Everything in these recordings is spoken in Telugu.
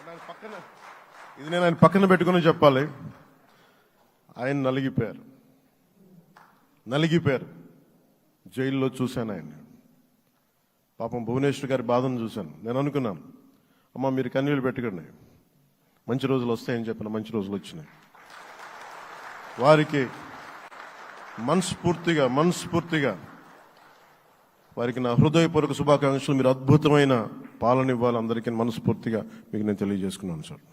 ఆయన పక్కన ఇది నేను ఆయన పక్కన పెట్టుకుని చెప్పాలి. ఆయన నలిగిపోయారు. జైల్లో చూశాను ఆయన. పాపం భువనేశ్వర్ గారి బాధను చూశాను. నేను అనుకున్నాను, అమ్మ మీరు కన్నీళ్ళు పెట్టకండి, మంచి రోజులు వస్తాయని చెప్పిన మంచి రోజులు వచ్చినాయి. వారికి మనస్ఫూర్తిగా వారికి నా హృదయపూర్వక శుభాకాంక్షలు. మీరు అద్భుతమైన పాలన ఇవ్వాలి అందరికీ మనస్ఫూర్తిగా మీకు నేను తెలియజేసుకున్నాను సార్.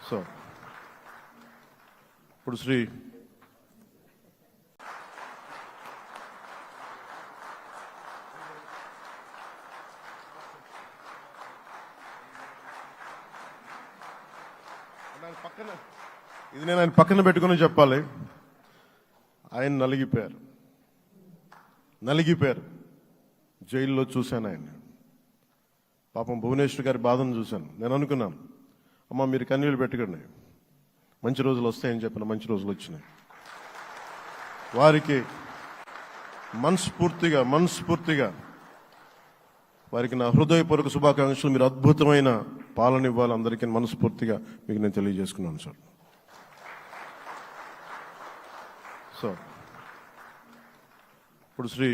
సో ఇప్పుడు శ్రీ ఇది నేను ఆయన పక్కన పెట్టుకుని చెప్పాలి. ఆయన నలిగిపోయారు. జైల్లో చూశాను ఆయన. పాపం భువనేశ్వర్ గారి బాధను చూశాను. నేను అనుకున్నాను, అమ్మ మీరు కన్నీళ్ళు పెట్టకండి, మంచి రోజులు వస్తాయని చెప్పిన మంచి రోజులు వచ్చినాయి. వారికి మనస్ఫూర్తిగా వారికి నా హృదయపూర్వక శుభాకాంక్షలు. మీరు అద్భుతమైన పాలన ఇవ్వాలి అందరికీ మనస్ఫూర్తిగా మీకు నేను తెలియజేసుకున్నాను సార్. సో ఇప్పుడు శ్రీ